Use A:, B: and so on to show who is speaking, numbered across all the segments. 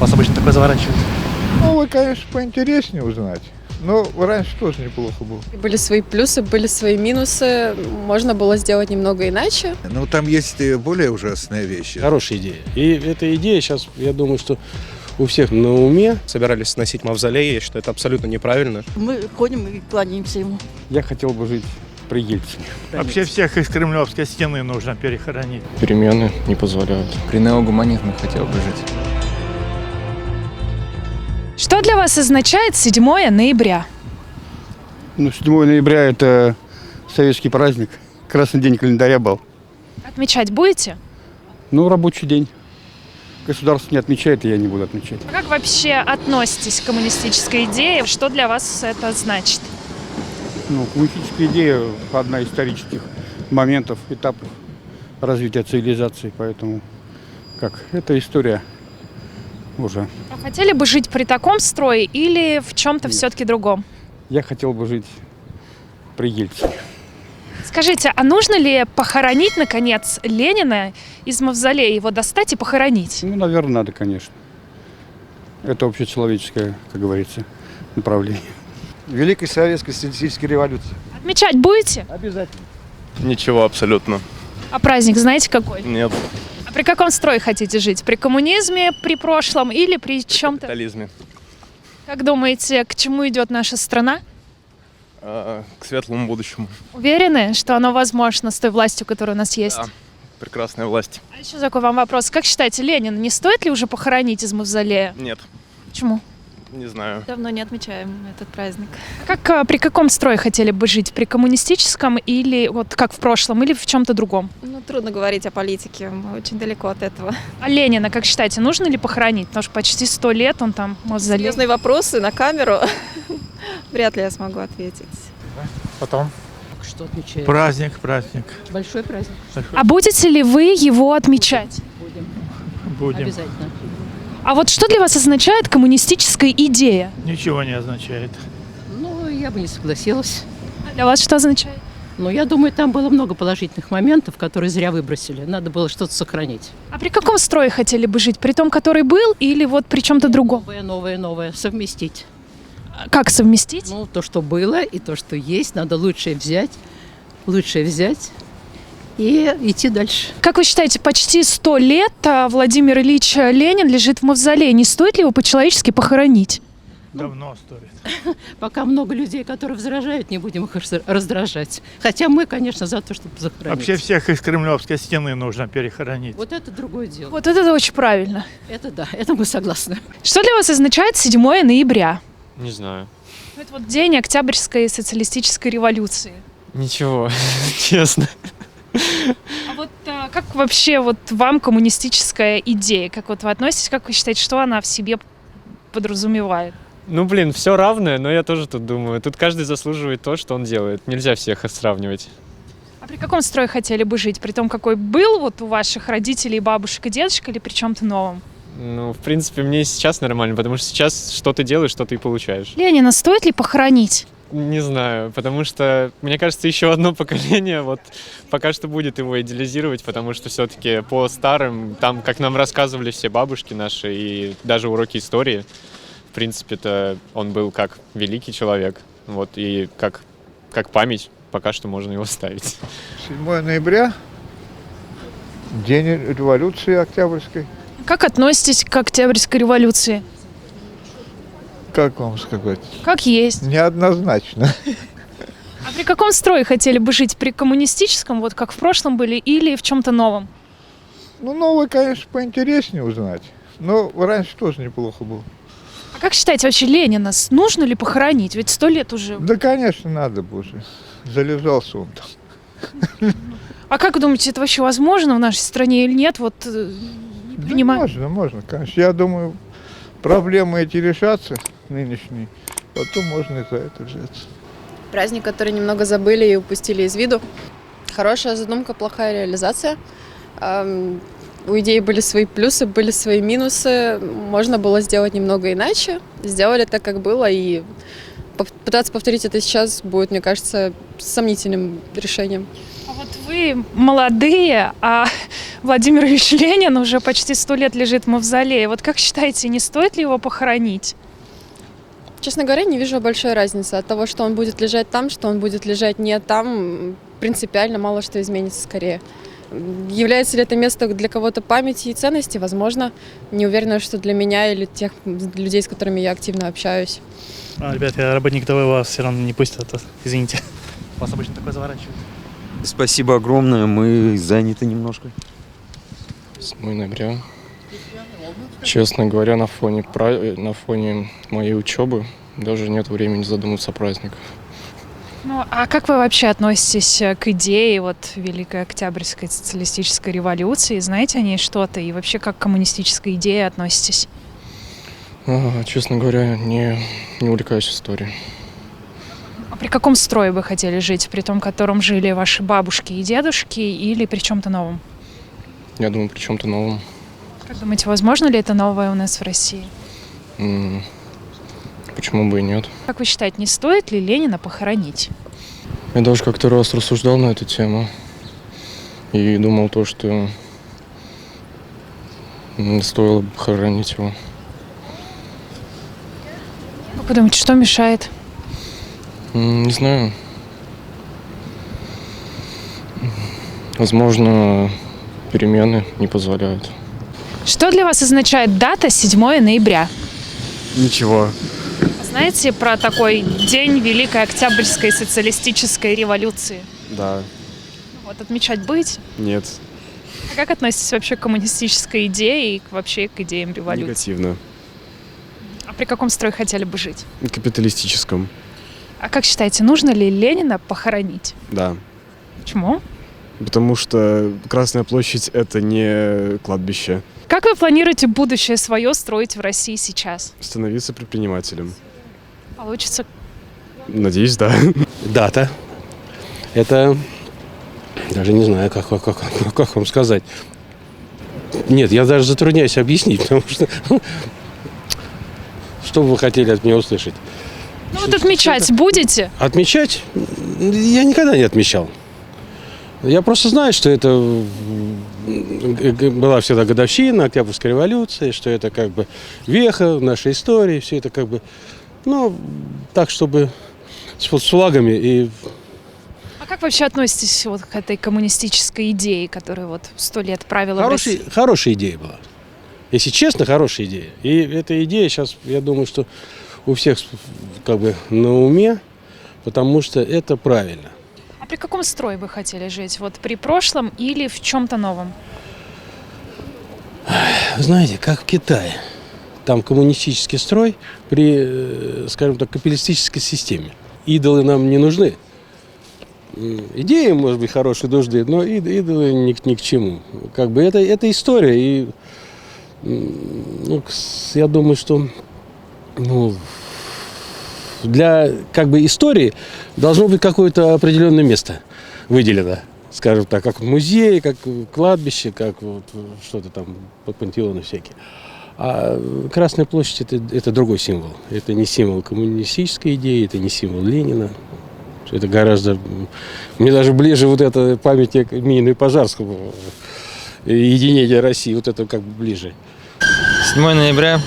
A: нас обычно такое заворачивает.
B: Новое, конечно, поинтереснее узнать. Но раньше тоже неплохо было.
C: Были свои плюсы, были свои минусы. Можно было сделать немного иначе.
D: Ну, там есть и более ужасные вещи.
E: Хорошая идея. И эта идея сейчас, я думаю, что у всех на уме.
A: Собирались сносить мавзолей, я считаю, это абсолютно неправильно.
F: Мы ходим и кланяемся ему.
E: Я хотел бы жить при Ельцине.
B: Вообще всех из Кремлевской стены нужно перехоронить.
E: Перемены не позволяют.
G: При неогуманизме хотел бы жить.
H: Что для вас означает 7 ноября?
I: 7 ноября – это советский праздник. Красный день календаря был.
H: Отмечать будете?
I: Рабочий день. Государство не отмечает, и я не буду отмечать.
H: А как вообще относитесь к коммунистической идее? Что для вас это значит?
I: Коммунистическая идея – одна из исторических моментов, этапов развития цивилизации. Поэтому, это история уже.
H: А хотели бы жить при таком строе или в чем-то все-таки другом?
I: Я хотел бы жить при Ельцине.
H: Скажите, а нужно ли похоронить, наконец, Ленина из мавзолея, его достать и похоронить?
I: Наверное, надо, конечно. Это общечеловеческое, как говорится, направление.
D: Великой Советской Социалистической революции.
H: Отмечать будете?
D: Обязательно.
A: Ничего абсолютно.
H: А праздник знаете какой?
A: Нет.
H: А при каком строе хотите жить? При коммунизме, при прошлом или при чем-то?
A: Капитализме.
H: Как думаете, к чему идет наша страна?
A: К светлому будущему.
H: Уверены, что оно возможно с той властью, которая у нас есть?
A: Да. Прекрасная власть.
H: А еще такой вам вопрос. Как считаете, Ленина не стоит ли уже похоронить из мавзолея?
A: Нет.
H: Почему?
A: Не знаю.
C: Давно не отмечаем этот праздник.
H: При каком строе хотели бы жить? При коммунистическом или вот как в прошлом, или в чем-то другом?
C: Трудно говорить о политике, мы очень далеко от этого.
H: А Ленина, как считаете, нужно ли похоронить? Потому что почти 100 лет он там мавзолей.
C: Серьезные вопросы на камеру вряд ли я смогу ответить.
B: Потом
F: Что отмечаем?
B: праздник.
F: Большой праздник.
H: А будете ли вы его отмечать?
B: Будем.
F: Обязательно.
H: А вот что для вас означает коммунистическая идея?
B: Ничего не означает.
F: Я бы не согласилась.
H: А для вас что означает?
F: Я думаю, там было много положительных моментов, которые зря выбросили. Надо было что-то сохранить.
H: А при каком строе хотели бы жить? При том, который был, или вот при чем-то другом?
F: Новое. Совместить.
H: Как совместить?
F: То, что было, и то, что есть, надо лучшее взять и идти дальше.
H: Как вы считаете, почти 100 лет Владимир Ильич Ленин лежит в мавзолее. Не стоит ли его по-человечески похоронить?
B: Давно стоит.
F: Пока много людей, которые возражают, не будем их раздражать. Хотя мы, конечно, за то, чтобы захоронить.
B: Вообще всех из Кремлевской стены нужно перехоронить.
F: Вот это другое дело.
H: Вот это очень правильно.
F: Это да, это мы согласны.
H: Что для вас означает 7 ноября?
E: Не знаю.
H: Это вот день Октябрьской социалистической революции.
E: Ничего, честно.
H: А вот как вообще вам коммунистическая идея? Как вы относитесь, как вы считаете, что она в себе подразумевает?
E: Все равное, но я тоже тут думаю. Тут каждый заслуживает то, что он делает. Нельзя всех сравнивать.
H: А при каком строе хотели бы жить? При том, какой был у ваших родителей, бабушек и дедушек, или при чем-то новом?
E: В принципе, мне и сейчас нормально, потому что сейчас что ты делаешь, что ты и получаешь.
H: Ленина стоит ли похоронить?
E: Не знаю, потому что, мне кажется, еще одно поколение пока что будет его идеализировать, потому что все-таки по старым, там, как нам рассказывали все бабушки наши и даже уроки истории, в принципе-то он был как великий человек, и как память пока что можно его ставить.
B: 7 ноября, день революции Октябрьской.
H: Как относитесь к Октябрьской революции?
B: Как вам сказать?
H: Как есть.
B: Неоднозначно.
H: А при каком строе хотели бы жить? При коммунистическом, как в прошлом были, или в чем-то новом?
B: Новое, конечно, поинтереснее узнать. Но раньше тоже неплохо было.
H: А как считаете, вообще Ленина нужно ли похоронить? Ведь 100 лет уже.
B: Да, конечно, надо бы уже. Залежался он там.
H: А как думаете, это вообще возможно в нашей стране или нет? Не понимаю.
B: Можно, конечно. Я думаю, проблемы эти решатся нынешние, потом можно и за это взяться.
C: Праздник, который немного забыли и упустили из виду. Хорошая задумка, плохая реализация. У идеи были свои плюсы, были свои минусы. Можно было сделать немного иначе. Сделали так, как было, и пытаться повторить это сейчас будет, мне кажется, сомнительным решением.
H: А Вот вы молодые, а Владимир Ильич Ленин уже почти 100 лет лежит в мавзолее. Вот как считаете, не стоит ли его похоронить?
C: Честно говоря, не вижу большой разницы от того, что он будет лежать там, что он будет лежать не там. Принципиально мало что изменится скорее. Является ли это место для кого-то памяти и ценности? Возможно. Не уверена, что для меня или тех людей, с которыми я активно общаюсь.
J: Ребят, я работник ТВ, вас все равно не пустят, извините. Вас обычно такое заворачивают.
K: Спасибо огромное, мы заняты немножко.
A: 7 ноября. Честно говоря, на фоне моей учебы даже нет времени задуматься о праздниках.
H: Ну, а как вы вообще относитесь к идее вот Великой Октябрьской социалистической революции? Знаете о ней что-то? И вообще как к коммунистической идее относитесь?
A: Честно говоря, не увлекаюсь историей.
H: А при каком строе вы хотели жить? При том, котором жили ваши бабушки и дедушки, или при чем-то новом?
A: Я думаю, при чем-то новом.
H: Как думаете, возможно ли это новое у нас в России?
A: Почему бы и нет?
H: Как вы считаете, не стоит ли Ленина похоронить?
A: Я даже как-то раз рассуждал на эту тему и думал то, что стоило бы похоронить его.
H: Как вы думаете, что мешает?
A: Не знаю. Возможно, перемены не позволяют.
H: Что для вас означает дата 7 ноября?
I: Ничего.
H: Знаете про такой день Великой Октябрьской социалистической революции?
I: Да.
H: Вот отмечать будете?
I: Нет.
H: А как относитесь вообще к коммунистической идее и вообще к идеям революции?
I: Негативно.
H: А при каком строе хотели бы жить?
I: Капиталистическом.
H: А как считаете, нужно ли Ленина похоронить?
I: Да.
H: Почему?
I: Потому что Красная площадь — это не кладбище.
H: Как вы планируете будущее свое строить в России сейчас?
I: Становиться предпринимателем.
H: Получится?
I: Надеюсь, да.
L: Дата. Это... Даже не знаю, как вам сказать. Нет, я даже затрудняюсь объяснить, потому что... Что бы вы хотели от меня услышать?
H: Ну вот отмечать будете?
L: Отмечать? Я никогда не отмечал. Я просто знаю, что это была всегда годовщина Октябрьской революции, что это как бы веха в нашей истории, все это как бы, ну, так, чтобы с флагами и...
H: А как вообще относитесь вот к этой коммунистической идее, которая вот 100 лет правила в России?
L: Хорошая идея была. Если честно, хорошая идея. И эта идея сейчас, я думаю, что у всех как бы на уме, потому что это правильно.
H: А при каком строе вы хотели жить? Вот при прошлом или в чем-то новом?
L: Знаете, как в Китае. Там коммунистический строй при, скажем так, капиталистической системе. Идолы нам не нужны. Идеи, может быть, хорошие, нужны, но идолы ни к чему. Как бы это история. И ну, я думаю, что для как бы истории должно быть какое-то определенное место выделено, скажем так, как музей, как кладбище, как вот что-то там, пантеоны всякие. А Красная площадь это другой символ. Это не символ коммунистической идеи, это не символ Ленина. Это гораздо... Мне даже ближе вот это памятник Минину и Пожарскому, единение России, вот это как бы ближе.
G: 7 ноября,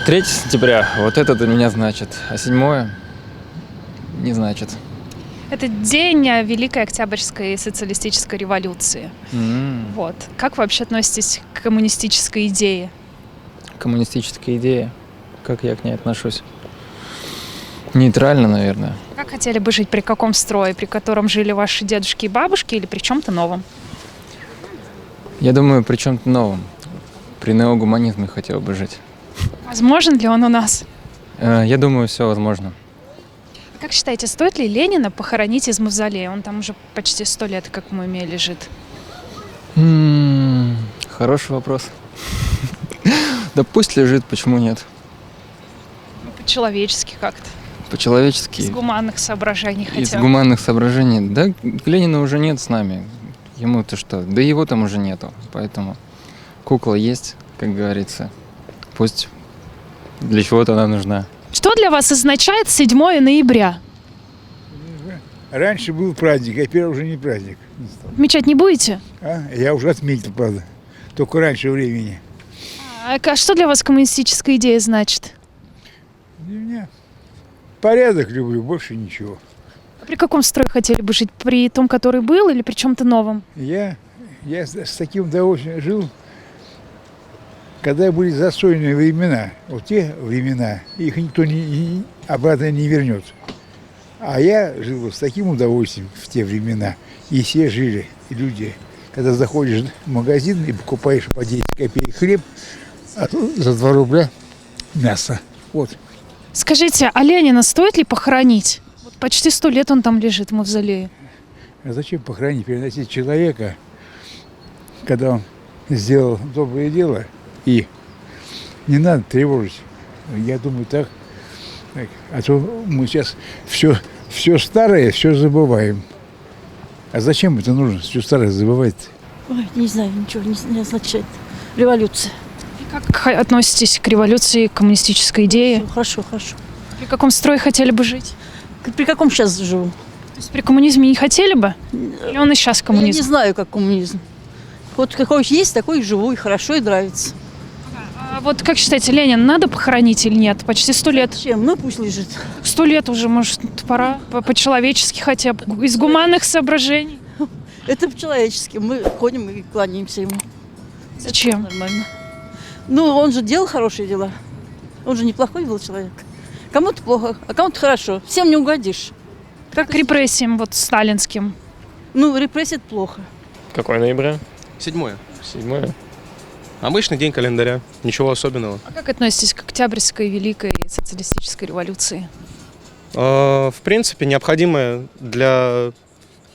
G: 3 сентября, вот это для меня значит, а 7 не значит.
H: Это день Великой Октябрьской социалистической революции. Вот. Как вы вообще относитесь к коммунистической идее?
G: Коммунистическая идея, как я к ней отношусь? Нейтрально, наверное.
H: Как хотели бы жить, при каком строе, при котором жили ваши дедушки и бабушки, или при чем-то новом?
G: Я думаю, при чем-то новом. При неогуманизме хотел бы жить.
H: Возможен ли он у нас?
G: Я думаю, все возможно.
H: Как считаете, стоит ли Ленина похоронить из мавзолея? Он там уже почти 100 лет, как в муме, лежит.
G: Хороший вопрос. Да пусть лежит, почему нет?
H: По-человечески как-то.
G: По-человечески.
H: Из гуманных соображений хотя бы.
G: Из гуманных соображений. Да, Ленина уже нет с нами. Ему-то что? Да его там уже нету. Поэтому кукла есть, как говорится. Пусть для чего-то она нужна.
H: Что для вас означает 7 ноября?
B: Раньше был праздник, а теперь уже не праздник.
H: Отмечать не будете?
B: Я уже отметил, правда. Только раньше времени.
H: А что для вас коммунистическая идея значит?
B: Для меня порядок люблю, больше ничего.
H: А при каком строе хотели бы жить? При том, который был, или при чем-то новом?
B: Я с таким удовольствием жил, когда были застойные времена. Вот те времена, их никто обратно не вернет. А я жил с таким удовольствием в те времена. И все жили, и люди. Когда заходишь в магазин и покупаешь по 10 копеек хлеб, а тут за 2 рубля мясо. Вот.
H: Скажите, а Ленина стоит ли похоронить? Вот почти 100 лет он там лежит в мавзолее.
B: А зачем похоронить, переносить человека, когда он сделал доброе дело, и не надо тревожить. Я думаю, так. А то мы сейчас все старое, все забываем. А зачем это нужно, все старое забывать?
M: Ой, не знаю, ничего не означает. Революция.
H: И как относитесь к революции, к коммунистической идее?
M: Хорошо, хорошо.
H: При каком строе хотели бы жить?
M: При каком сейчас живу?
H: То есть при коммунизме не хотели бы? Или он и сейчас коммунизм?
M: Я не знаю, как коммунизм. Вот какой есть, такой и живу, и хорошо, и нравится.
H: А вот как считаете, Ленина надо похоронить или нет? Почти 100 лет.
M: Зачем? Ну пусть лежит.
H: 100 лет уже, может, пора по-человечески хотя бы, из гуманных соображений.
M: Это по-человечески. Мы ходим и кланяемся ему.
H: Зачем?
M: Это нормально. Ну, он же делал хорошие дела. Он же неплохой был человек. Кому-то плохо, а кому-то хорошо. Всем не угодишь.
H: Как к репрессиям вот сталинским?
M: Ну, репрессии это плохо.
A: Какое ноября?
E: 7-е.
A: 7.
E: Обычный день календаря. Ничего особенного.
H: А как относитесь к Октябрьской, Великой социалистической революции?
E: В принципе, необходимое для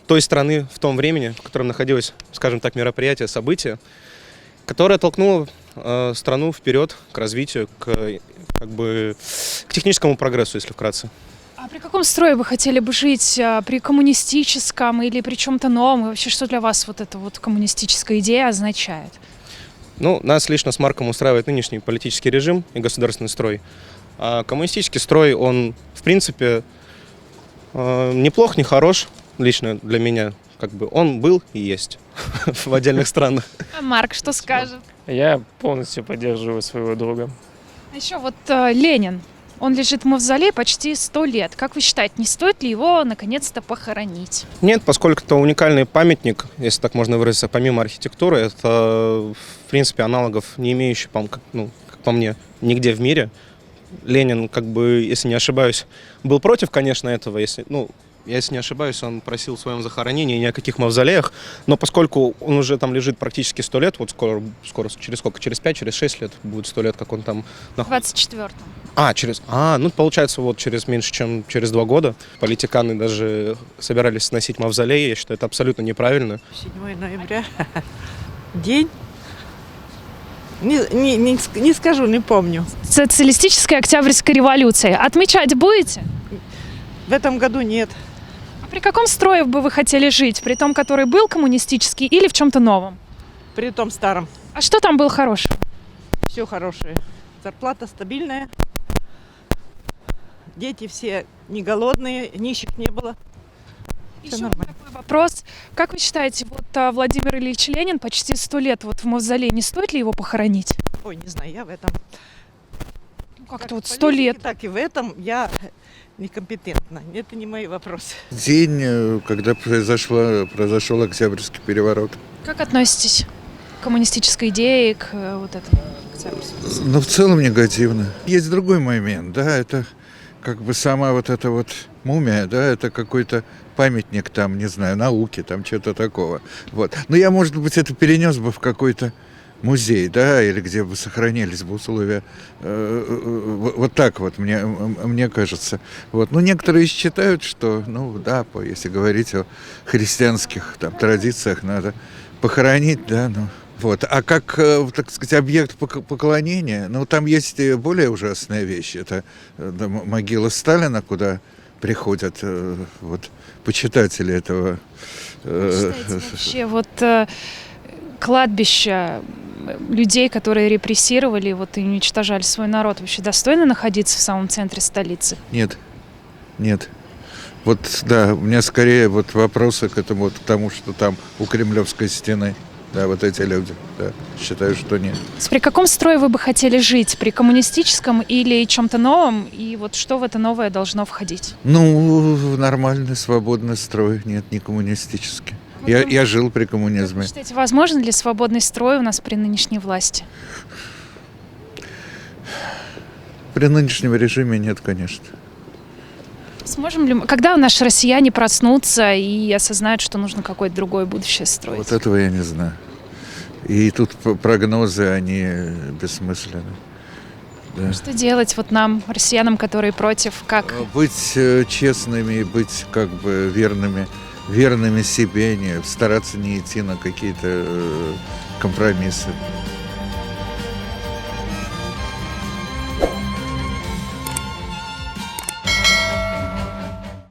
E: той страны в том времени, в котором находилось, скажем так, мероприятие, событие, которое толкнуло страну вперед к развитию, к техническому прогрессу, если вкратце.
H: А при каком строе вы хотели бы жить? При коммунистическом или при чем-то новом? И вообще, что для вас вот эта вот коммунистическая идея означает?
E: Ну, нас лично с Марком устраивает нынешний политический режим и государственный строй. А коммунистический строй, он, в принципе, неплох, не хорош, лично для меня. Он был и есть в отдельных странах.
H: А Марк что скажет?
A: Я полностью поддерживаю своего друга.
H: А еще вот Ленин. Он лежит в мавзолее почти 100 лет. Как вы считаете, не стоит ли его наконец-то похоронить?
E: Нет, поскольку это уникальный памятник, если так можно выразиться, помимо архитектуры, это, в принципе, аналогов, не имеющий, как по мне, нигде в мире. Ленин, если не ошибаюсь, был против, конечно, этого, если не ошибаюсь, он просил в своем захоронении ни о каких мавзолеях, но поскольку он уже там лежит практически 100 лет, вот скоро, через сколько? Через 5, через 6 лет будет 100 лет, как он там находится.
H: 24-м.
E: Получается, через меньше, чем через 2 года политиканы даже собирались сносить мавзолей. Я считаю, это абсолютно неправильно.
N: 7 ноября. День? Не скажу, не помню.
H: Социалистическая Октябрьская революция. Отмечать будете?
N: В этом году нет.
H: А при каком строе бы вы хотели жить? При том, который был коммунистический или в чем-то новом?
N: При том старом.
H: А что там было хорошего?
N: Все хорошее. Зарплата стабильная. Дети все не голодные, нищих не было.
H: Еще такой вопрос. Как вы считаете, Владимир Ильич Ленин почти 100 лет в мавзолее, не стоит ли его похоронить?
N: Ой, не знаю, я в этом.
H: Как-то 100 лет.
N: Так и в этом я некомпетентна. Это не мои вопросы.
D: День, когда произошел Октябрьский переворот.
H: Как относитесь к коммунистической идее, к этому Октябрьскому?
D: В целом негативно. Есть другой момент, да, это сама эта мумия, да, это какой-то памятник там, не знаю, науки, там что-то такого. Но я, может быть, это перенес бы в какой-то музей, да, или где бы сохранились бы условия. Так мне кажется. Некоторые считают, что, если говорить о христианских традициях, надо похоронить, да, А как, так сказать, объект поклонения, там есть более ужасные вещи. Это могила Сталина, куда приходят почитатели этого.
H: Считаете, вообще кладбища людей, которые репрессировали и уничтожали свой народ, вообще достойно находиться в самом центре столицы?
D: Нет. Вот, да, у меня скорее вот вопросы к этому, вот к тому, что там у Кремлевской стены. Да, вот эти люди, да, считаю, что нет.
H: При каком строе вы бы хотели жить? При коммунистическом или чем-то новом? И вот что в это новое должно входить?
D: Ну, нормальный, свободный строй, нет, не коммунистический. Я жил при коммунизме.
H: Вы считаете, возможен ли свободный строй у нас при нынешней власти?
D: При нынешнем режиме нет, конечно.
H: Сможем ли мы, когда наши россияне проснутся и осознают, что нужно какое-то другое будущее строить?
D: Вот этого я не знаю. И тут прогнозы, они бессмысленны. Да.
H: Что делать вот нам, россиянам, которые против, как?
D: Быть честными, быть как бы верными себе, стараться не идти на какие-то компромиссы.